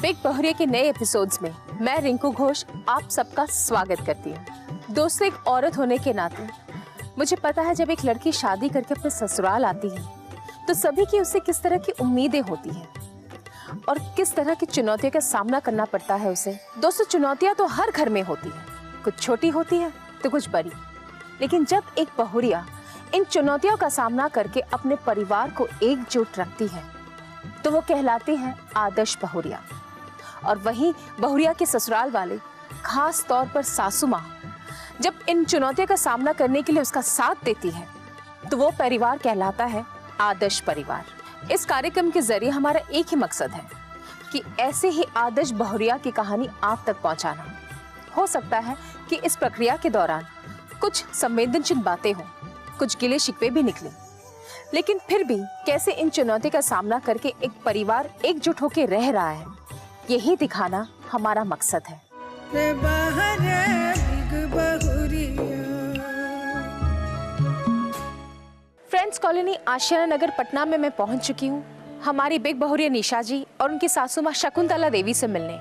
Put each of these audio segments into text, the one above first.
Big बहुरिया के नए एपिसोड्स में मैं रिंकू घोष आप सबका स्वागत करती हूँ। दोस्तों, एक औरत होने के नाते मुझे पता है जब एक लड़की शादी करके अपने ससुराल आती है तो सभी की उससे किस तरह की उम्मीदें होती हैं और किस तरह की चुनौतियों का सामना करना पड़ता है उसे। दोस्तों, चुनौतियां तो हर घर में होती है, कुछ छोटी होती है तो कुछ बड़ी, लेकिन जब एक बहुरिया इन चुनौतियों का सामना करके अपने परिवार को एकजुट रखती है तो वो कहलाती है आदर्श बहुरिया। और वहीं बहुरिया के ससुराल वाले, खास तौर पर सासू माँ, जब इन चुनौतियों का सामना करने के लिए उसका साथ देती है तो वो परिवार कहलाता है आदर्श परिवार। इस कार्यक्रम के जरिए हमारा एक ही मकसद है कि ऐसे ही आदर्श बहुरिया की कहानी आप तक पहुंचाना। हो सकता है कि इस प्रक्रिया के दौरान कुछ संवेदनशील बातें हों, कुछ गिले शिकवे भी निकले, लेकिन फिर भी कैसे इन चुनौतियों का सामना करके एक परिवार एकजुट होकर रह रहा है, यही दिखाना हमारा मकसद है। फ्रेंड्स कॉलोनी आशियाना नगर पटना में मैं पहुंच चुकी हूं हमारी बिग बहुरिया निशा जी और उनकी सासू मां शकुंतला देवी से मिलने।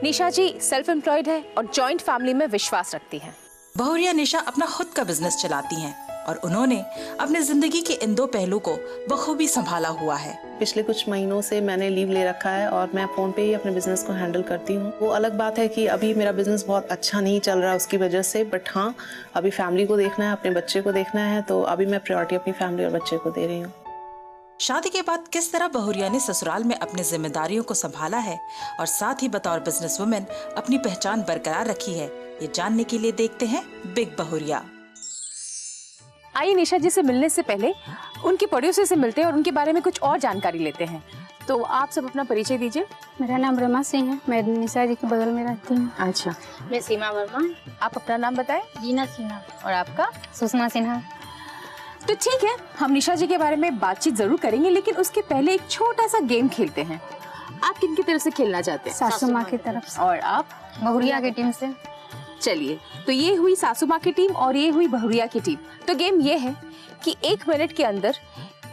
निशा जी सेल्फ एम्प्लॉयड है और जॉइंट फैमिली में विश्वास रखती हैं। बहुरिया निशा अपना खुद का बिजनेस चलाती हैं और उन्होंने अपने जिंदगी के इन दो पहलू को बखूबी संभाला हुआ है। पिछले कुछ महीनों से मैंने लीव ले रखा है और मैं फोन पे ही अपने बिजनेस को हैंडल करती हूँ। वो अलग बात है कि अभी मेरा बिजनेस बहुत अच्छा नहीं चल रहा है उसकी वजह से, बट हाँ, अभी फैमिली को देखना है, अपने बच्चे को देखना है, तो अभी मैं प्रायोरिटी अपनी फैमिली और बच्चे को दे रही हूँ। शादी के बाद किस तरह बहुरिया ने ससुराल में अपनी जिम्मेदारियों को संभाला है और साथ ही बतौर बिजनेस वुमेन अपनी पहचान बरकरार रखी है, ये जानने के लिए देखते हैं बिग बहुरिया। आइए निशा जी से मिलने से पहले उनके पड़ोसी से मिलते हैं और उनके बारे में कुछ और जानकारी लेते हैं। तो आप सब अपना परिचय दीजिए। मेरा नाम रमा सिंह है, मैं निशा जी के बगल में रहती हूँ। अच्छा, मैं सीमा वर्मा। आप अपना नाम बताएं। जीना सिन्हा। और आपका? सुषमा सिन्हा। तो ठीक है, हम निशा जी के बारे में बातचीत जरूर करेंगे, लेकिन उसके पहले एक छोटा सा गेम खेलते हैं। आप किनकी तरफ से खेलना चाहते हैं? सासू माँ की तरफ से। और आप? बहुरिया की टीम से। चलिए, तो ये हुई सासू माँ की टीम और ये हुई बहुरिया की टीम। तो गेम ये है कि 1 मिनट के अंदर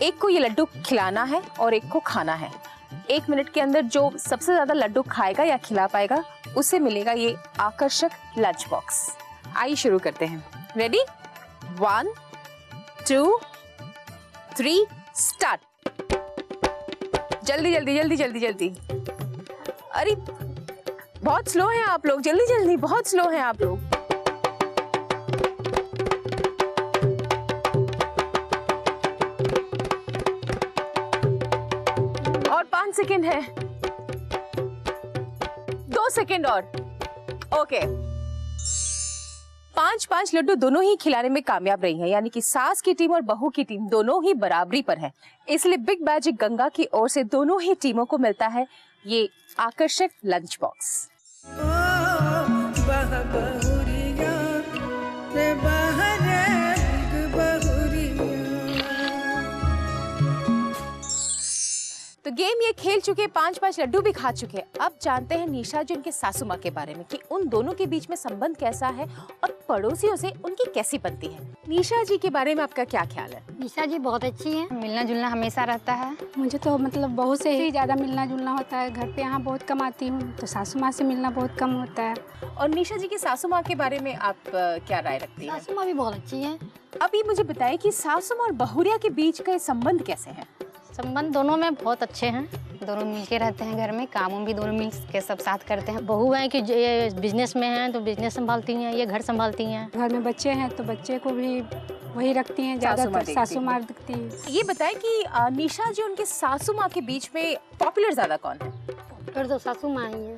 एक को ये लड्डू खिलाना है और एक को खाना है। 1 मिनट के अंदर जो सबसे ज्यादा लड्डू खाएगा या खिला पाएगा उसे मिलेगा ये आकर्षक लंच बॉक्स। आइए शुरू करते हैं। रेडी? 1 2 3 स्टार्ट। जल्दी जल्दी जल्दी जल्दी जल्दी। अरे बहुत स्लो हैं आप लोग, जल्दी जल्दी, बहुत स्लो हैं आप लोग। और 5 सेकेंड है, 2 सेकेंड और। ओके, 5 लड्डू दोनों ही खिलाने में कामयाब रही हैं, यानी कि सास की टीम और बहू की टीम दोनों ही बराबरी पर है। इसलिए बिग मैजिक गंगा की ओर से दोनों ही टीमों को मिलता है ये आकर्षक लंच बॉक्स। तो गेम ये खेल चुके, 5 लड्डू भी खा चुके। अब जानते हैं निशा जी उनके सासू माँ के बारे में कि उन दोनों के बीच में संबंध कैसा है और पड़ोसियों से उनकी कैसी बनती है। निशा जी के बारे में आपका क्या ख्याल है? निशा जी बहुत अच्छी है, मिलना जुलना हमेशा रहता है। मुझे तो मतलब बहू से ही ज्यादा मिलना जुलना होता है। घर पे यहाँ बहुत कम आती हूँ तो सासू माँ से मिलना बहुत कम होता है। और निशा जी की सासू माँ के बारे में आप क्या राय रखती हैं? सासू माँ भी बहुत अच्छी है। अब ये मुझे बताइए कि सासू माँ और बहुरिया के बीच का संबंध कैसे है? संबंध दोनों में बहुत अच्छे हैं, दोनों मिलके रहते हैं। घर में कामों भी दोनों मिल के सब साथ करते हैं। बहू है कि ये बिजनेस में हैं तो बिजनेस संभालती हैं, ये घर संभालती हैं। घर में बच्चे हैं तो बच्चे को भी वही रखती हैं, ज्यादातर सासू माँ रखती है। ये बताएं कि निशा जी उनके सासू माँ के बीच में पॉपुलर ज्यादा कौन है? फिर तो सासू माँ ही है।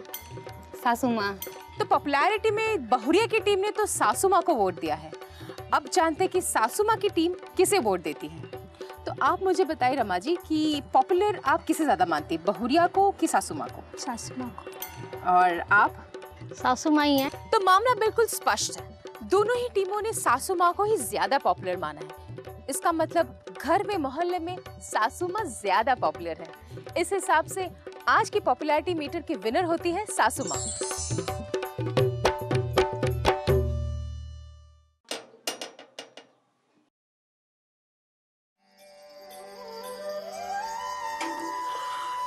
सासू माँ। तो पॉपुलैरिटी में बहुरिया की टीम ने तो सासू माँ को वोट दिया है। अब जानते हैं कि सासू माँ की टीम किसे वोट देती है। तो आप मुझे बताइए रमा जी कि पॉपुलर आप किसे ज्यादा मानती है, बहुरिया को कि सासू माँ को? सासू माँ को। और आप? सासू माँ ही है। तो मामला बिल्कुल स्पष्ट है, दोनों ही टीमों ने सासू माँ को ही ज्यादा पॉपुलर माना है। इसका मतलब घर में मोहल्ले में सासू माँ ज्यादा पॉपुलर है। इस हिसाब से आज की पॉपुलैरिटी मीटर की विनर होती है सासू माँ।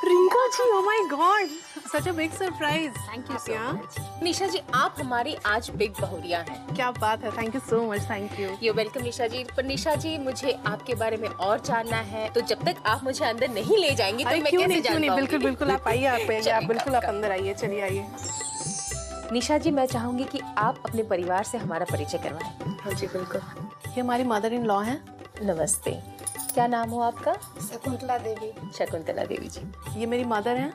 Rinka ji, oh my god, such a big surprise. Thank you so much. Nisha ji, आप हमारी आज बिग बहुरिया हैं। क्या बात है, thank you so much, thank you. You welcome Nisha ji. पर निशा जी, मुझे आपके बारे में और जानना है, तो जब तक आप मुझे अंदर नहीं ले जाएंगी तो मैं कैसे जान पाऊंगी? बिल्कुल बिल्कुल, आप आइए, आप बिल्कुल आप अंदर आइए, चलिए आइए। निशा जी, मैं चाहूंगी कि आप अपने परिवार से हमारा परिचय करवाएं। हाँ जी बिल्कुल। ये हमारी मदर इन लॉ हैं। नमस्ते, क्या नाम हो आपका? शकुंतला देवी। शकुंतला देवी जी। ये मेरी मदर हैं।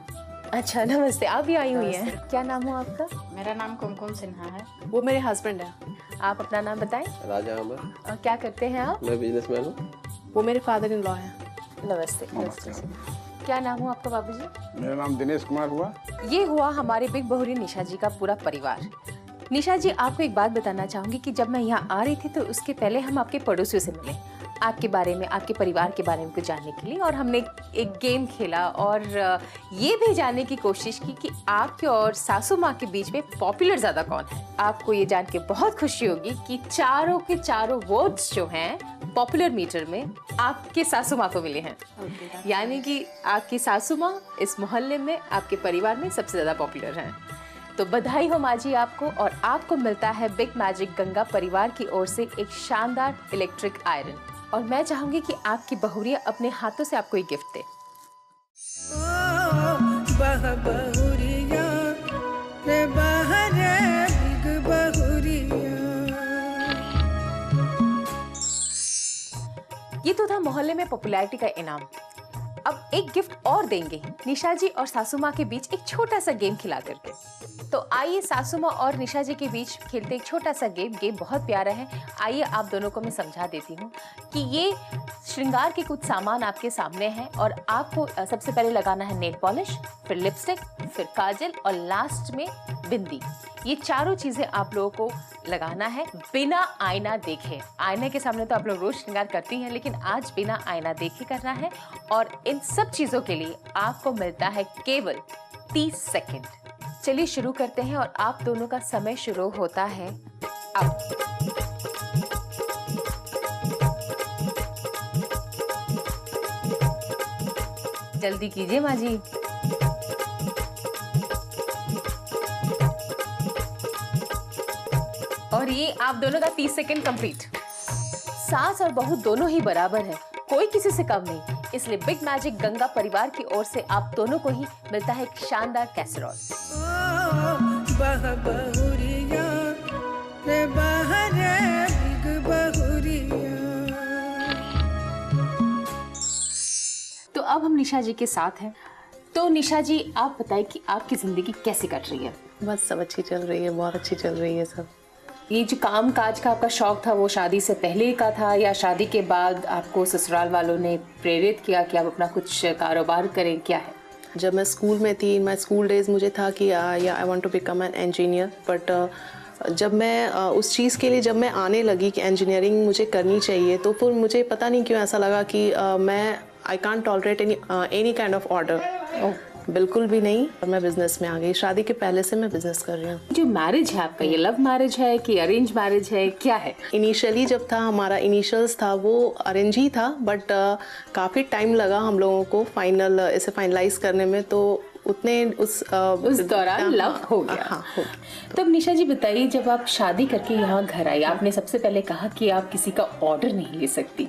अच्छा, नमस्ते, आप भी आई हुई हैं। क्या नाम हो आपका? मेरा नाम कुमकुम सिन्हा है। वो मेरे हस्बैंड हैं। आप अपना नाम बताएं। राजा अमर। क्या करते हैं आप? मैं बिजनेसमैन हूँ। वो मेरे फादर इन लॉ हैं। नमस्ते। नमस्ते। क्या नाम हो आपका बाबू जी? मेरा नाम दिनेश कुमार हुआ। ये हुआ हमारे बिग बहुरी निशा जी का पूरा परिवार। निशा जी, आपको एक बात बताना चाहूंगी कि जब मैं यहाँ आ रही थी तो उसके पहले हम आपके पड़ोसियों से मिले, आपके बारे में, आपके परिवार के बारे में कुछ जानने के लिए, और हमने एक गेम खेला और ये भी जानने की कोशिश की कि आपके और सासू माँ के बीच में पॉपुलर ज़्यादा कौन है। आपको ये जान के बहुत खुशी होगी कि चारों के चारों वोट्स जो हैं पॉपुलर मीटर में आपके सासू माँ को मिले हैं। यानी कि आपकी सासू माँ इस मोहल्ले में, आपके परिवार में सबसे ज़्यादा पॉपुलर हैं। तो बधाई हो माँ जी आपको, और आपको मिलता है बिग मैजिक गंगा परिवार की ओर से एक शानदार इलेक्ट्रिक आयरन। और मैं चाहूंगी कि आपकी बहुरिया अपने हाथों से आपको एक गिफ्ट दे। ये तो था मोहल्ले में पॉपुलैरिटी का इनाम। अब एक गिफ्ट और देंगे निशा जी और सासू माँ के बीच एक छोटा सा गेम खिला करके। तो आइए सासू माँ और निशा जी के बीच खेलते एक छोटा सा गेम बहुत प्यारा है। आइए आप दोनों को मैं समझा देती हूँ कि ये श्रृंगार के कुछ सामान आपके सामने हैं और आपको सबसे पहले लगाना है नेल पॉलिश, फिर लिपस्टिक, फिर काजल और लास्ट में बिंदी। ये चारों चीजें आप लोगों को लगाना है बिना आईना देखे। आईने के सामने तो आप लोग रोज श्रृंगार करती हैं, लेकिन आज बिना आईना देखे करना है। और इन सब चीजों के लिए आपको मिलता है केवल 30 सेकंड। चलिए शुरू करते हैं और आप दोनों का समय शुरू होता है अब। जल्दी कीजिए माँ जी। और ये आप दोनों का 30 सेकंड कंप्लीट। सास और बहू दोनों ही बराबर है, कोई किसी से कम नहीं। इसलिए बिग मैजिक गंगा परिवार की ओर से आप दोनों को ही मिलता है एक शानदार कैसरोल। तो अब हम निशा जी के साथ हैं। तो निशा जी, आप बताइए कि आपकी जिंदगी कैसे कट रही है? बस सब अच्छी चल रही है, बहुत अच्छी चल रही है सब। ये जो काम काज का आपका शौक था वो शादी से पहले का था या शादी के बाद आपको ससुराल वालों ने प्रेरित किया कि आप अपना कुछ कारोबार करें, क्या है? जब मैं स्कूल में थी, माय स्कूल डेज, मुझे था कि या I want to become an engineer. But जब मैं उस चीज़ के लिए जब मैं आने लगी कि इंजीनियरिंग मुझे करनी चाहिए, तो फिर मुझे पता नहीं क्यों ऐसा लगा कि मैं I can't tolerate any kind of order, बिल्कुल भी नहीं। और मैं बिजनेस में आ गई। शादी के पहले से मैं बिजनेस कर रही हूँ। जो मैरिज है आपका, ये लव मैरिज है कि अरेंज मैरिज है, क्या है? इनिशियली जब था, हमारा इनिशियल्स था वो अरेंज ही था, बट काफ़ी टाइम लगा हम लोगों को इसे फाइनलाइज करने में। तो उतने उस दौरान लव हो गया। हाँ, हो गया। तो अब निशा जी बताइए, जब आप शादी करके यहाँ घर आई, आपने सबसे पहले कहा कि आप किसी का ऑर्डर नहीं ले सकती।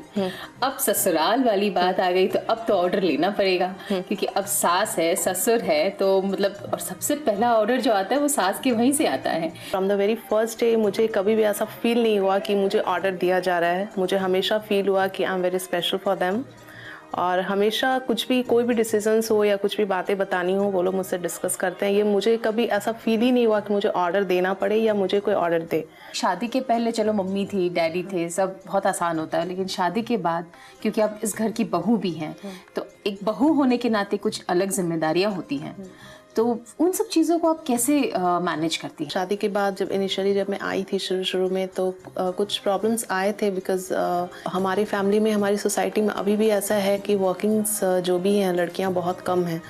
अब ससुराल वाली बात आ गई, तो अब तो ऑर्डर लेना पड़ेगा, क्योंकि अब सास है, ससुर है, तो मतलब और सबसे पहला ऑर्डर जो आता है वो सास के वहीं से आता है। From the very first day मुझे कभी भी ऐसा फील नहीं हुआ कि मुझे ऑर्डर दिया जा रहा है। मुझे हमेशा फील हुआ कि I am very special for them. और हमेशा कुछ भी, कोई भी डिसीजंस हो या कुछ भी बातें बतानी हो, वो लोग मुझसे डिस्कस करते हैं। ये मुझे कभी ऐसा फील ही नहीं हुआ कि मुझे ऑर्डर देना पड़े या मुझे कोई ऑर्डर दे। शादी के पहले चलो मम्मी थी, डैडी थे, सब बहुत आसान होता है, लेकिन शादी के बाद क्योंकि आप इस घर की बहू भी हैं, तो एक बहू होने के नाते कुछ अलग जिम्मेदारियां होती हैं। तो उन सब चीज़ों को आप कैसे मैनेज करती हैं? शादी के बाद जब मैं आई थी शुरू में, तो कुछ प्रॉब्लम्स आए थे, बिकॉज हमारी फैमिली में, हमारी सोसाइटी में अभी भी ऐसा है कि वर्किंग्स जो भी हैं लड़कियां बहुत कम हैं।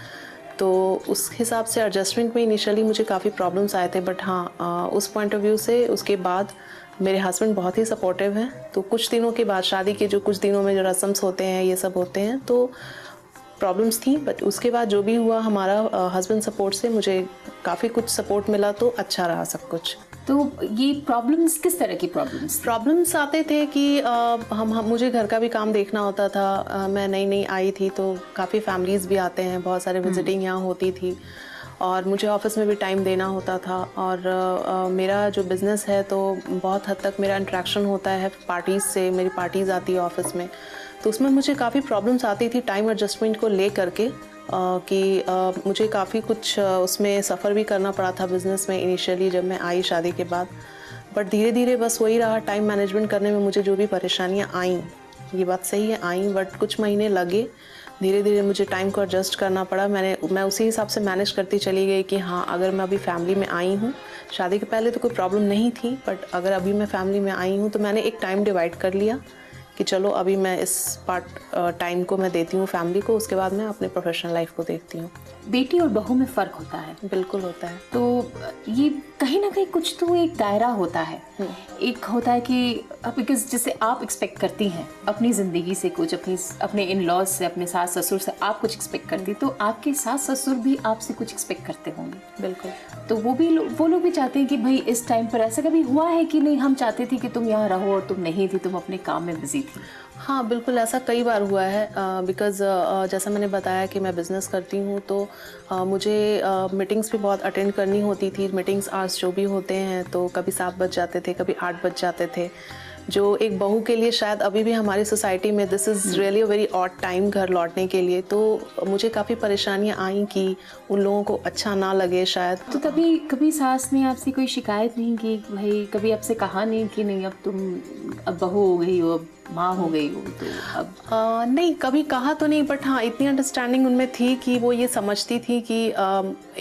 तो उस हिसाब से एडजस्टमेंट में इनिशियली मुझे काफ़ी प्रॉब्लम्स आए थे। बट हाँ, उस पॉइंट ऑफ व्यू से उसके बाद मेरे हस्बैंड बहुत ही सपोर्टिव हैं। तो कुछ दिनों के बाद, शादी के जो कुछ दिनों में जो रस्म्स होते हैं, ये सब होते हैं, तो प्रॉब्लम्स थी, बट उसके बाद जो भी हुआ हमारा हस्बैंड सपोर्ट से मुझे काफ़ी कुछ सपोर्ट मिला, तो अच्छा रहा सब कुछ। तो ये प्रॉब्लम्स किस तरह की प्रॉब्लम्स आते थे कि हम मुझे घर का भी काम देखना होता था। मैं नई आई थी तो काफ़ी फैमिलीज़ भी आते हैं, बहुत सारे विजिटिंग यहाँ होती थी और मुझे ऑफिस में भी टाइम देना होता था। और मेरा जो बिज़नेस है तो बहुत हद तक मेरा इंटरेक्शन होता है पार्टीज़ से, मेरी पार्टीज़ आती है ऑफिस में, तो उसमें मुझे काफ़ी प्रॉब्लम्स आती थी टाइम एडजस्टमेंट को ले करके कि मुझे काफ़ी कुछ उसमें सफ़र भी करना पड़ा था बिज़नेस में इनिशियली जब मैं आई शादी के बाद। बट धीरे धीरे बस वही रहा, टाइम मैनेजमेंट करने में मुझे जो भी परेशानियाँ आईं, ये बात सही है आईं, बट कुछ महीने लगे, धीरे धीरे मुझे टाइम को एडजस्ट करना पड़ा। मैं उसी हिसाब से मैनेज करती चली गई कि हाँ, अगर मैं अभी फैमिली में आई हूँ, शादी के पहले तो कोई प्रॉब्लम नहीं थी, बट अगर अभी मैं फैमिली में आई हूँ तो मैंने एक टाइम डिवाइड कर लिया कि चलो अभी मैं इस टाइम को मैं देती हूँ फैमिली को, उसके बाद मैं अपने प्रोफेशनल लाइफ को देखती हूँ। बेटी और बहू में फ़र्क होता है? बिल्कुल होता है। तो ये कहीं ना कहीं कुछ तो एक दायरा होता है, एक होता है कि बिकॉज जैसे आप एक्सपेक्ट करती हैं अपनी ज़िंदगी से कुछ, अपने इन लॉज से, अपने सास ससुर से आप कुछ एक्सपेक्ट करती, तो आपके सास ससुर भी आपसे कुछ एक्सपेक्ट करते होंगे। बिल्कुल। तो वो लोग भी चाहते हैं कि भाई इस टाइम पर, ऐसा कभी हुआ है कि नहीं हम चाहते थे कि तुम यहाँ रहो और तुम नहीं थी, तुम अपने काम में बिजी थी? हाँ बिल्कुल, ऐसा कई बार हुआ है बिकॉज़ जैसा मैंने बताया कि मैं बिज़नेस करती हूँ तो मुझे मीटिंग्स भी बहुत अटेंड करनी होती थी। मीटिंग्स आवर्स जो भी होते हैं तो कभी 7 बज जाते थे, कभी 8 बज जाते थे, जो एक बहू के लिए शायद अभी भी हमारी सोसाइटी में this is really a very odd time घर लौटने के लिए। तो मुझे काफ़ी परेशानियाँ आई कि उन लोगों को अच्छा ना लगे शायद। तो तभी कभी सास ने आपसे कोई शिकायत नहीं की? भाई कभी आपसे कहा नहीं कि नहीं अब तुम अब बहू हो गई हो, अब माँ हो गई हो, तो अब नहीं, कभी कहा तो नहीं, बट हाँ इतनी अंडरस्टैंडिंग उनमें थी कि वो ये समझती थी कि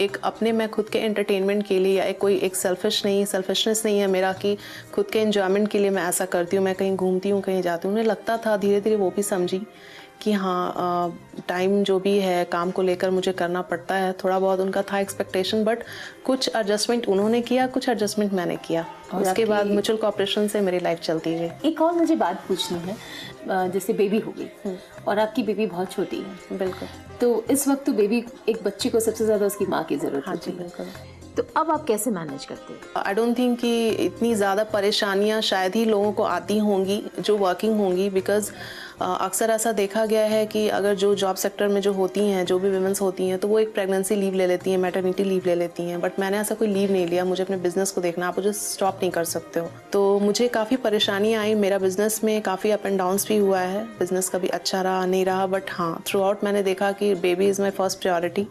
एक अपने मैं खुद के एंटरटेनमेंट के लिए या कोई एक सेल्फिशनेस नहीं है मेरा कि खुद के एंजॉयमेंट के लिए मैं ऐसा करती हूँ, मैं कहीं घूमती हूँ, कहीं जाती हूँ। उन्हें लगता था, धीरे धीरे वो भी समझी कि हाँ टाइम जो भी है काम को लेकर मुझे करना पड़ता है, थोड़ा बहुत उनका था एक्सपेक्टेशन, बट कुछ एडजस्टमेंट उन्होंने किया, कुछ एडजस्टमेंट मैंने किया, और उसके बाद म्यूचुअल कोऑपरेशन से मेरी लाइफ चलती गई। एक और मुझे बात पूछनी है, जैसे बेबी हो गई और आपकी बेबी बहुत छोटी है। बिल्कुल। तो इस वक्त तो बेबी, एक बच्चे को सबसे ज़्यादा उसकी माँ की ज़रूरत होती है। बिल्कुल। तो अब आप कैसे मैनेज करते हैं? आई डोंट थिंक कि इतनी ज़्यादा परेशानियां शायद ही लोगों को आती होंगी जो वर्किंग होंगी, बिकॉज़ अक्सर ऐसा देखा गया है कि अगर जो जॉब सेक्टर में जो होती हैं, जो भी विमेंस होती हैं, तो वो एक प्रेगनेंसी लीव ले लेती हैं, मैटरनिटी लीव ले लेती हैं, बट मैंने ऐसा कोई लीव नहीं लिया। मुझे अपने बिजनेस को देखना, आप मुझे स्टॉप नहीं कर सकते हो। तो मुझे काफ़ी परेशानियाँ आई, मेरा बिजनेस में काफ़ी अप एंड डाउन्स भी हुआ है, बिजनेस कभी अच्छा रहा नहीं रहा, बट हाँ थ्रू आउट मैंने देखा कि baby is my first priority.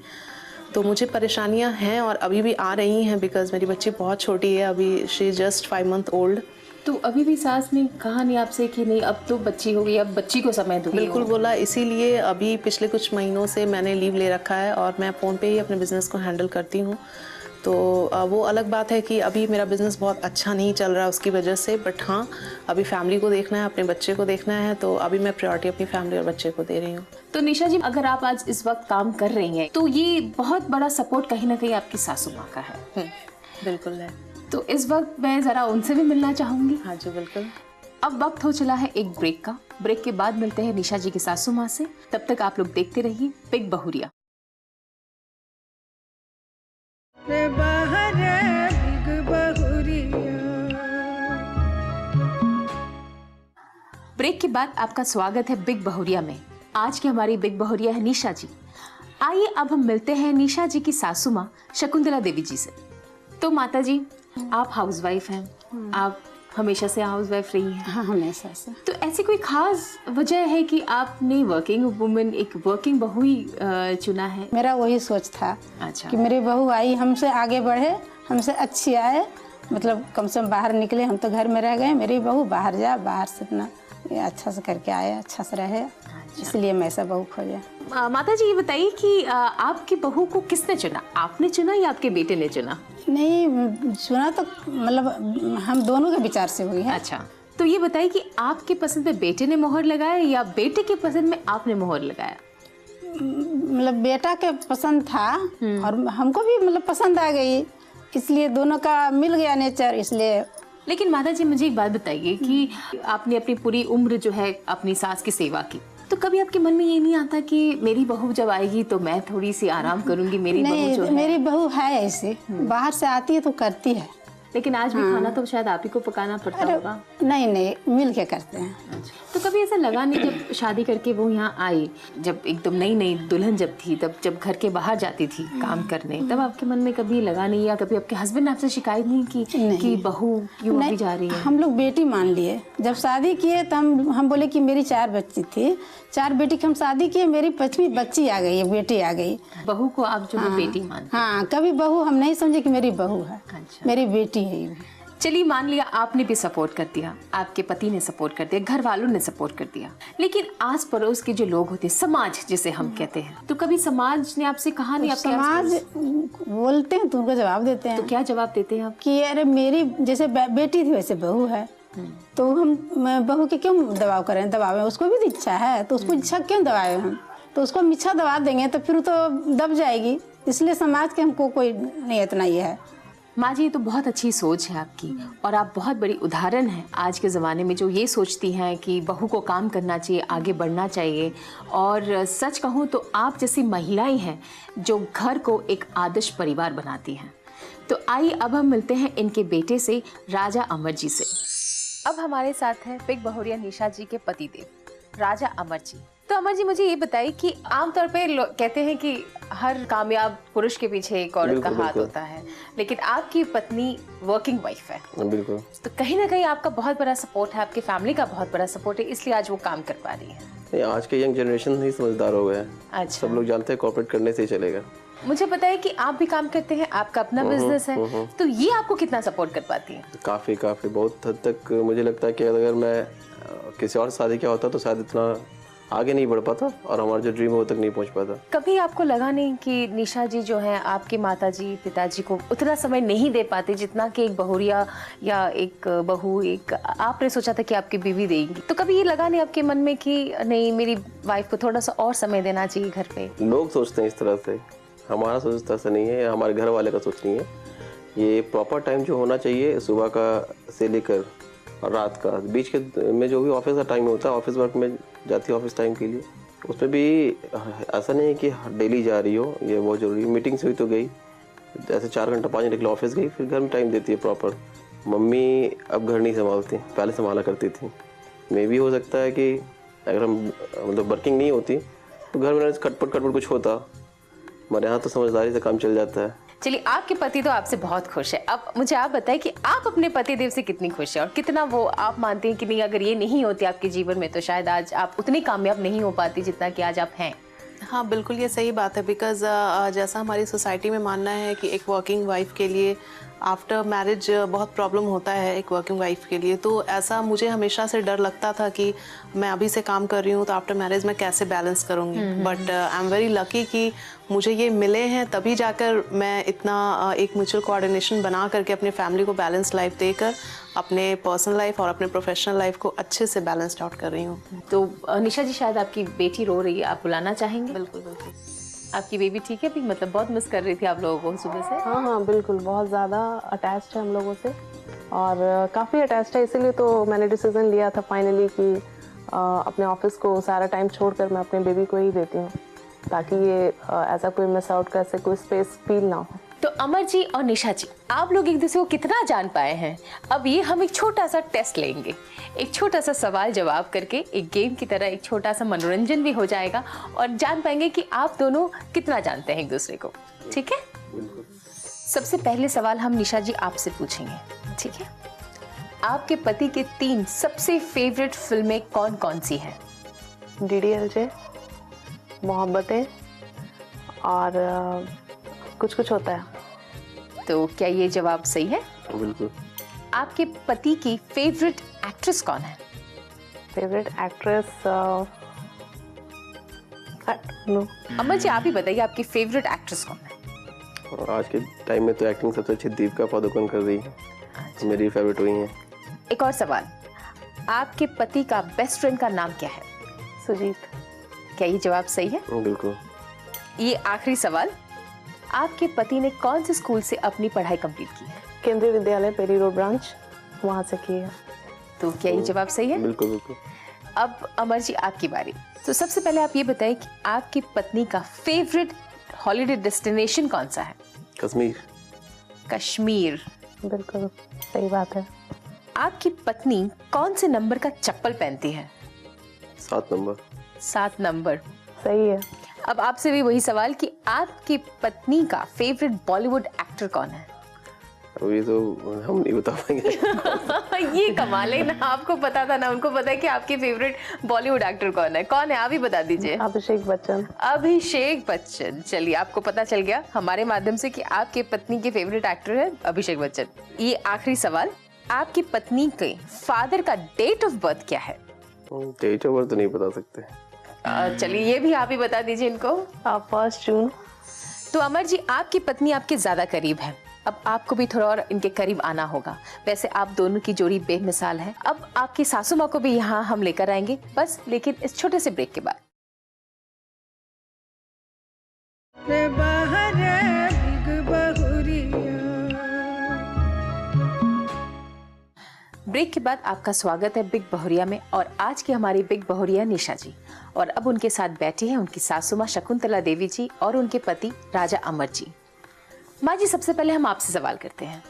तो मुझे परेशानियां हैं और अभी भी आ रही हैं, बिकॉज मेरी बच्ची बहुत छोटी है, अभी she is just 5 month old. तो अभी भी सास ने कहा नहीं आपसे कि नहीं अब तो बच्ची हो गई, अब बच्ची को समय दो? बिल्कुल बोला, इसीलिए अभी पिछले कुछ महीनों से मैंने लीव ले रखा है और मैं फ़ोन पे ही अपने बिज़नेस को हैंडल करती हूँ। तो वो अलग बात है कि अभी मेरा बिज़नेस बहुत अच्छा नहीं चल रहा उसकी वजह से, बट हाँ अभी फैमिली को देखना है, अपने बच्चे को देखना है, तो अभी मैं प्रायोरिटी अपनी फैमिली और बच्चे को दे रही हूँ। तो निशा जी, अगर आप आज इस वक्त काम कर रही हैं तो ये बहुत बड़ा सपोर्ट कहीं ना कहीं आपकी सासू माँ का है। बिल्कुल है। तो इस वक्त मैं ज़रा उनसे भी मिलना चाहूँगी। हाँ जी बिल्कुल। अब वक्त हो चला है एक ब्रेक का। ब्रेक के बाद मिलते हैं निशा जी की सासू माँ से। तब तक आप लोग देखते रहिए बिग बहुरिया। ब्रेक के बाद आपका स्वागत है बिग बहुरिया में। आज की हमारी बिग बहुरिया है निशा जी। आइए अब हम मिलते हैं निशा जी की सासू माँ शकुंतला देवी जी से। तो माता जी, आप हाउसवाइफ हैं, आप हमेशा से हाउसवाइफ रही हैं? हाँ, हमेशा से। तो ऐसी कोई खास वजह है कि आपने वर्किंग वुमेन, एक वर्किंग बहू ही चुना है? मेरा वही सोच था। अच्छा। कि मेरी बहू आई, हमसे आगे बढ़े, हमसे अच्छी आए, मतलब कम से कम बाहर निकले। हम तो घर में रह गए, मेरी बहू बाहर जा, बाहर से अपना अच्छा से करके आए, अच्छा से रहे। इसलिए मैं ऐसा बहू खोजा। माता जी ये बताइए कि आपकी बहू को किसने चुना? आपने चुना या आपके बेटे ने चुना? नहीं, चुना तो मतलब हम दोनों के विचार से हुई है। अच्छा, तो ये बताइए कि आपके पसंद पे बेटे ने मोहर लगाया या बेटे के पसंद में आपने मोहर लगाया? मतलब बेटा के पसंद था और हमको भी मतलब पसंद आ गई, इसलिए दोनों का मिल गया नेचर, इसलिए। लेकिन माता जी मुझे एक बात बताइए कि आपने अपनी पूरी उम्र जो है अपनी सास की सेवा की, तो कभी आपके मन में ये नहीं आता कि मेरी बहू जब आएगी तो मैं थोड़ी सी आराम करूंगी, मेरी बहू नहीं, जो है। मेरी बहू है ऐसे, बाहर से आती है तो करती है। लेकिन आज भी खाना तो शायद आप ही को पकाना पड़ता होगा। नहीं, मिल के करते हैं। तो कभी ऐसा लगा नहीं जब शादी करके वो यहाँ आई, जब एकदम नई नई दुल्हन जब थी, तब जब घर के बाहर जाती थी काम करने, तब आपके मन में कभी लगा नहीं, या कभी आपके हस्बैंड ने आपसे शिकायत नहीं की कि बहू क्यों अभी जा रही है? हम लोग बेटी मान लिए। जब शादी किए तो हम बोले कि मेरी 4 बच्ची थी, 4 बेटी की हम शादी किए, मेरी 5वीं बच्ची आ गई है, बेटी आ गई। बहू को आप जो है बेटी मानते? हाँ, कभी बहू हम नहीं समझे कि मेरी बहू है। अच्छा। मेरी बेटी है ये। चलिए मान लिया आपने भी सपोर्ट कर दिया, आपके पति ने सपोर्ट कर दिया, घर वालों ने सपोर्ट कर दिया, लेकिन आस पड़ोस के जो लोग होते हैं, समाज जिसे हम कहते हैं, तो कभी समाज ने आपसे कहा नहीं? आपके समाज बोलते हैं तो उनको जवाब देते हैं। तो क्या जवाब देते हैं आप? कि अरे मेरी जैसे बेटी थी वैसे बहू है, तो हम बहू के क्यों दबाव करें, दबावें? उसको भी इच्छा है तो उसको इच्छा क्यों दबावे हम? तो उसको हम इच्छा दबा देंगे तो फिर तो दब जाएगी। इसलिए समाज के हमको कोई नहीं, इतना ये है। माँ जी, ये तो बहुत अच्छी सोच है आपकी, और आप बहुत बड़ी उदाहरण हैं आज के ज़माने में जो ये सोचती हैं कि बहू को काम करना चाहिए, आगे बढ़ना चाहिए। और सच कहूँ तो आप जैसी महिलाएं हैं जो घर को एक आदर्श परिवार बनाती हैं। तो आइए अब हम मिलते हैं इनके बेटे से, राजा अमर जी से। अब हमारे साथ हैं बिग बहुरिया निशा जी के पतिदेव राजा अमर जी। तो अमर जी, मुझे ये बताइए कि आमतौर पे कहते हैं कि हर कामयाब पुरुष के पीछे एक औरत का हाथ होता है, लेकिन आपकी पत्नी वर्किंग वाइफ है। बिल्कुल। तो कहीं ना कहीं आपका बहुत बड़ा सपोर्ट है, आपकी फैमिली का बहुत बड़ा सपोर्ट है, इसलिए आज वो काम कर पा रही है। नहीं, आज के यंग जनरेशन ही समझदार हो गया है। अच्छा। सब लोग जानते हैं कॉर्पोरेट करने से ही चलेगा। मुझे पता है कि आप भी काम करते हैं, आपका अपना बिजनेस है, तो ये आपको कितना सपोर्ट कर पाती है? काफ़ी बहुत हद तक मुझे लगता है कि अगर मैं किसी और शादी किया होता तो शायद इतना आगे नहीं बढ़ पाता और हमारा जो ड्रीम है वो तक नहीं पहुंच पाता। कभी आपको लगा नहीं कि निशा जी जो है आपके माताजी पिताजी को उतना समय नहीं दे पाते जितना कि एक बहुरिया या एक बहू, एक आपने सोचा था कि आपकी बीवी देंगी? तो कभी ये लगा नहीं आपके मन में कि नहीं, मेरी वाइफ को थोड़ा सा और समय देना चाहिए घर पे? लोग सोचते हैं इस तरह से, हमारा सोच ऐसा नहीं है, हमारे घर वाले का सोच नहीं है। ये प्रॉपर टाइम जो होना चाहिए सुबह का से लेकर और रात का, बीच के में जो भी ऑफिस का टाइम होता है, ऑफिस वर्क में जाती है ऑफिस टाइम के लिए, उसमें भी ऐसा नहीं है कि डेली जा रही हो, ये बहुत ज़रूरी है। मीटिंग्स हुई तो गई, जैसे 4 घंटा 5 घंटे के लिए ऑफिस गई, फिर घर में टाइम देती है प्रॉपर। मम्मी अब घर नहीं संभालती, पहले संभाला करती थी। मे भी हो सकता है कि अगर हम मतलब वर्किंग नहीं होती तो घर में खटपट कुछ होता, हमारे यहाँ तो समझदारी से काम चल जाता है। चलिए, आपके पति तो आपसे बहुत खुश है। अब मुझे आप बताएं कि आप अपने पति देव से कितनी खुश है और कितना वो आप मानते हैं कि नहीं, अगर ये नहीं होती आपके जीवन में तो शायद आज आप उतनी कामयाब नहीं हो पाती जितना कि आज आप हैं। हाँ, बिल्कुल ये सही बात है। बिकॉज जैसा हमारी सोसाइटी में मानना है कि एक वर्किंग वाइफ के लिए आफ्टर मैरिज बहुत प्रॉब्लम होता है एक वर्किंग वाइफ के लिए, तो ऐसा मुझे हमेशा से डर लगता था कि मैं अभी से काम कर रही हूँ तो आफ्टर मैरिज मैं कैसे बैलेंस करूँगी। But I am very lucky कि मुझे ये मिले हैं, तभी जाकर मैं इतना एक म्यूचुअल कोऑर्डिनेशन बना करके अपने फैमिली को बैलेंस लाइफ देकर अपने पर्सनल लाइफ और अपने प्रोफेशनल लाइफ को अच्छे से बैलेंस्ड आउट कर रही हूँ। तो निशा जी, शायद आपकी बेटी रो रही है, आप बुलाना चाहेंगे? बिल्कुल बिल्कुल। आपकी बेबी ठीक है भी? मतलब बहुत मिस कर रही थी आप लोगों को सुबह से? हाँ, बिल्कुल, बहुत ज़्यादा अटैच्ड है हम लोगों से और काफ़ी अटैच्ड है। इसीलिए तो मैंने डिसीज़न लिया था फाइनली कि अपने ऑफिस को सारा टाइम छोड़कर मैं अपने बेबी को ही देती हूँ, ताकि ये ऐसा कोई मिस आउट का ऐसे कोई स्पेस फील ना हो। तो अमर जी और निशा जी, आप लोग एक दूसरे को कितना जान पाए हैं? अब ये हम एक छोटा सा टेस्ट लेंगे, एक छोटा सा सवाल जवाब करके, एक गेम की तरह एक छोटा सा मनोरंजन भी हो जाएगा और जान पाएंगे कि आप दोनों कितना जानते हैं एक दूसरे को। ठीक है? सबसे पहले सवाल हम निशा जी आपसे पूछेंगे, ठीक है? आपके पति के 3 सबसे फेवरेट फिल्में कौन कौन सी हैं? DDLJ, मोहब्बतें और कुछ कुछ होता है। तो क्या ये जवाब सही है? बिल्कुल। आपके पति की फेवरेट एक्ट्रेस कौन है? Favourite actress no. Amar ji, आप ही बताइए आपकी फेवरेट एक्ट्रेस कौन है? आज के टाइम में तो एक्टिंग सबसे अच्छी दीपिका पादुकोण कर रही है, मेरी फेवरेट हुई है। एक और सवाल, आपके पति का बेस्ट फ्रेंड का नाम क्या है? सुजीत। क्या ये जवाब सही है? बिल्कुल। ये आखिरी सवाल, आपके पति ने कौन से स्कूल से अपनी पढ़ाई कंप्लीट की है? केंद्रीय विद्यालय पेरी रोड ब्रांच, वहाँ से की है। तो क्या ये जवाब सही है? बिल्कुल बिल्कुल। अब अमर जी आपकी बारी। तो सबसे पहले आप ये बताएं कि आपकी पत्नी का फेवरेट हॉलिडे डेस्टिनेशन कौन सा है? कश्मीर। कश्मीर, बिल्कुल सही बात है। आपकी पत्नी कौन से नंबर का चप्पल पहनती है? 7 नंबर। 7 नंबर, सही है। अब आपसे भी वही सवाल कि आपकी पत्नी का फेवरेट बॉलीवुड एक्टर कौन है? अब ये तो हम नहीं बता पाएंगे। ये कमाल है ना, आपको पता था ना, उनको पता है कि आपके फेवरेट बॉलीवुड एक्टर कौन है। कौन है आप ही बता दीजिए। अभिषेक बच्चन। अभिषेक बच्चन, चलिए आपको पता चल गया हमारे माध्यम से कि आपके पत्नी के फेवरेट एक्टर है अभिषेक बच्चन। ये आखिरी सवाल, आपकी पत्नी के फादर का डेट ऑफ बर्थ क्या है? डेट ऑफ बर्थ तो नहीं बता सकते। चलिए ये भी आप ही बता दीजिए इनको। 1 जून। तो अमर जी, आपकी पत्नी आपके ज्यादा करीब है, अब आपको भी थोड़ा और इनके करीब आना होगा। वैसे आप दोनों की जोड़ी बेमिसाल है। अब आपकी सासू माँ को भी यहाँ हम लेकर आएंगे, बस लेकिन इस छोटे से ब्रेक के बाद। ब्रेक के बाद आपका स्वागत है बिग बहुरिया में, और आज की हमारी बिग बहुरिया निशा जी, और अब उनके साथ बैठी हैं उनकी सासू माँ शकुंतला देवी जी और उनके पति राजा अमर जी। माँ जी, सबसे पहले हम आपसे सवाल करते हैं।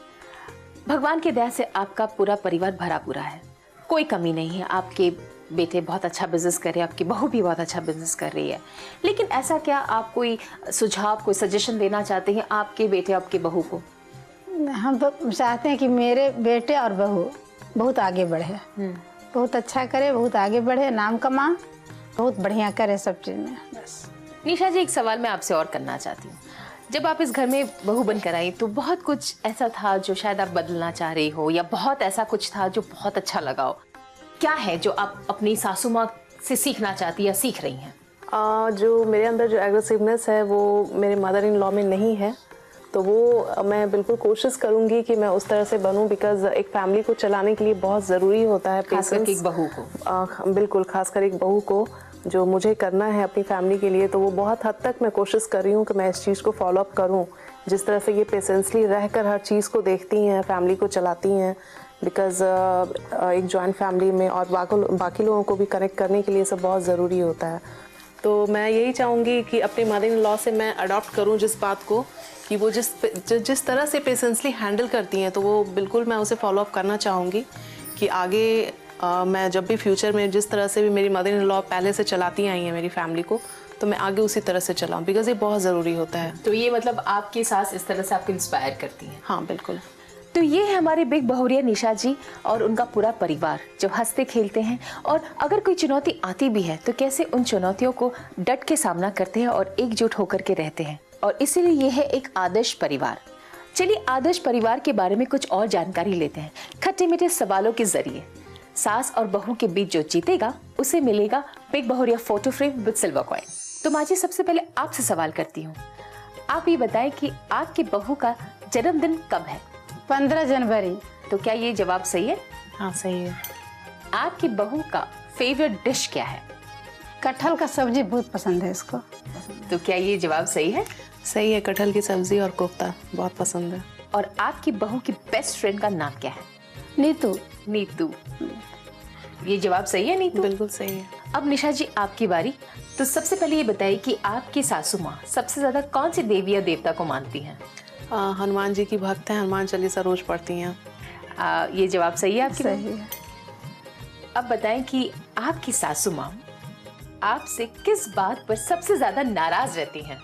भगवान की दया से आपका पूरा परिवार भरा पूरा है, कोई कमी नहीं है। आपके बेटे बहुत अच्छा बिजनेस कर रहे हैं, आपकी बहू भी बहुत अच्छा बिजनेस कर रही है, लेकिन ऐसा क्या आप कोई सुझाव, कोई सजेशन देना चाहते हैं आपके बेटे, आपके बहू को? हम तो चाहते हैं कि मेरे बेटे और बहू बहुत आगे बढ़े, बहुत अच्छा करे, बहुत आगे बढ़े, नाम कमा, बहुत बढ़िया करे सब चीज़ में। बस निशा जी, एक सवाल मैं आपसे और करना चाहती हूँ। जब आप इस घर में बहू बनकर आई तो बहुत कुछ ऐसा था जो शायद आप बदलना चाह रही हो, या बहुत ऐसा कुछ था जो बहुत अच्छा लगा हो। क्या है जो आप अपनी सासू माँ से सीखना चाहती या सीख रही हैं? जो मेरे अंदर जो एग्रेसिवनेस है वो मेरे मदर इन लॉ में नहीं है, तो वो मैं बिल्कुल कोशिश करूंगी कि मैं उस तरह से बनूं, बिकॉज एक फैमिली को चलाने के लिए बहुत ज़रूरी होता है खासकर एक बहू को। बिल्कुल, खासकर एक बहू को जो मुझे करना है अपनी फैमिली के लिए, तो वो बहुत हद तक मैं कोशिश कर रही हूँ कि मैं इस चीज़ को फॉलो अप करूँ। जिस तरह से ये पेशेंसली रहकर हर चीज़ को देखती हैं, फैमिली को चलाती हैं, बिकॉज एक जॉइंट फैमिली में और बाकी लोगों को भी कनेक्ट करने के लिए सब बहुत ज़रूरी होता है। तो मैं यही चाहूँगी कि अपने मदर इन लॉ से मैं अडॉप्ट करूँ जिस बात को, कि वो जिस तरह से पेशेंसली हैंडल करती हैं, तो वो बिल्कुल मैं उसे फॉलो अप करना चाहूँगी कि आगे मैं जब भी फ्यूचर में जिस तरह से भी मेरी मदर इन लॉ पहले से चलाती आई हैं मेरी फैमिली को, तो मैं आगे उसी तरह से चलाऊँ, बिकॉज ये बहुत ज़रूरी होता है। तो ये मतलब आपकी सास इस तरह से आपको इंस्पायर करती हैं? हाँ बिल्कुल। तो ये है हमारे बिग बहुरिया निशा जी और उनका पूरा परिवार जो हंसते खेलते हैं, और अगर कोई चुनौती आती भी है तो कैसे उन चुनौतियों को डट के सामना करते हैं और एकजुट होकर के रहते हैं, और इसीलिए ये है एक आदर्श परिवार। चलिए आदर्श परिवार के बारे में कुछ और जानकारी लेते हैं खट्टे मीठे सवालों के जरिए। सास और बहू के बीच जो जीतेगा उसे मिलेगा बिग बहुरिया photo frame with silver coin. तो माँ जी, सबसे पहले आपसे सवाल करती हूँ, आप ये बताएं कि आपकी बहू का जन्मदिन कब है? 15 जनवरी। तो क्या ये जवाब सही है? हाँ सही है। आपकी बहू का फेवरेट डिश क्या है? कटहल का सब्जी बहुत पसंद है इसको। तो क्या ये जवाब सही है? सही है, कटहल की सब्जी और कोफ्ता बहुत पसंद है। और आपकी बहू की बेस्ट फ्रेंड का नाम क्या है? नीतू। नीतू, ये जवाब सही है नीतू? बिल्कुल सही है। अब निशा जी आपकी बारी। तो सबसे पहले ये बताइए कि आपकी सासू माँ सबसे ज्यादा कौन सी देवी या देवता को मानती हैं? हनुमान जी की भक्त हैं, हनुमान चालीसा रोज पढ़ती हैं। ये जवाब सही है आपकी? सही है। अब बताएं कि आपकी सासू माँ आपसे किस बात पर सबसे ज्यादा नाराज रहती हैं?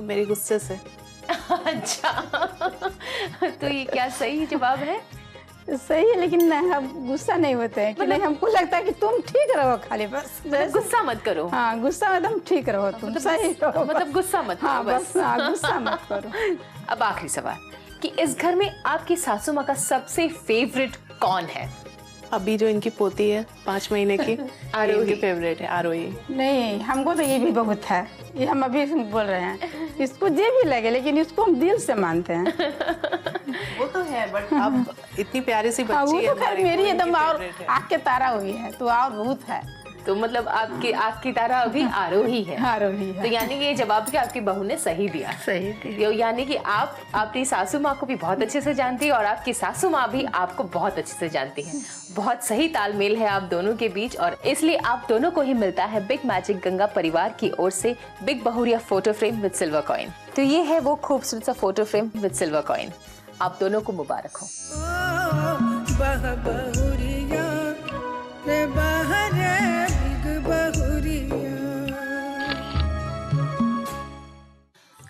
मेरे गुस्से से। अच्छा, तो ये क्या सही जवाब है? सही है, लेकिन हम गुस्सा नहीं होते हैं कि नहीं, हमको लगता है कि तुम ठीक रहो, खाली बस गुस्सा मत करो। हाँ, गुस्सा में तुम ठीक रहो, तुम सही रहो, मतलब गुस्सा मत करो। हाँ, बस गुस्सा मत करो। अब आखिरी सवाल कि इस घर में आपकी सासू माँ का सबसे फेवरेट कौन है? अभी जो इनकी पोती है 5 महीने की, आरोही फेवरेट है। आरोही नहीं, हमको तो ये भी बहुत है, ये हम अभी बोल रहे हैं, इसको जे भी लगे, लेकिन इसको हम दिल से मानते हैं। वो तो है, बट अब इतनी प्यारी सी हाँ, बच्ची वो है तो खैर मेरी एकदम और आँख के तारा हुई है, तो और बहुत है। तो मतलब आपकी तरह अभी आरोही है। आरोही है। तो यानी कि ये जवाब भी आपकी बहू ने सही दिया। सही थी। यानी कि आप अपनी सासू माँ को भी बहुत अच्छे से जानती है और आपकी सासू माँ भी आपको बहुत अच्छे से जानती है। बहुत सही तालमेल है आप दोनों के बीच और इसलिए आप दोनों को ही मिलता है बिग मैजिक गंगा परिवार की ओर से बिग बहुरिया photo frame with silver coin. तो ये है वो खूबसूरत सा photo frame with silver coin. आप दोनों को मुबारक हो।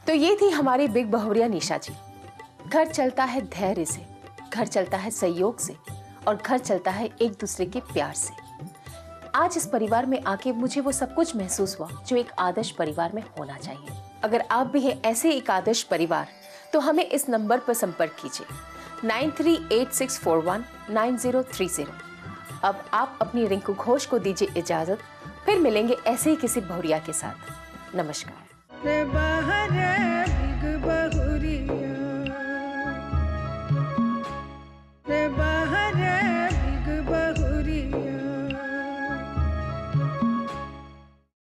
तो ये थी हमारी बिग बहुरिया निशा जी। घर चलता है धैर्य से, घर चलता है सहयोग से और घर चलता है एक दूसरे के प्यार से। आज इस परिवार में आके मुझे वो सब कुछ महसूस हुआ जो एक आदर्श परिवार में होना चाहिए। अगर आप भी हैं ऐसे एक आदर्श परिवार तो हमें इस नंबर पर संपर्क कीजिए 9386419030। अब आप अपनी रिंकू घोष को दीजिए इजाजत, फिर मिलेंगे ऐसे ही किसी बहुरिया के साथ। नमस्कार।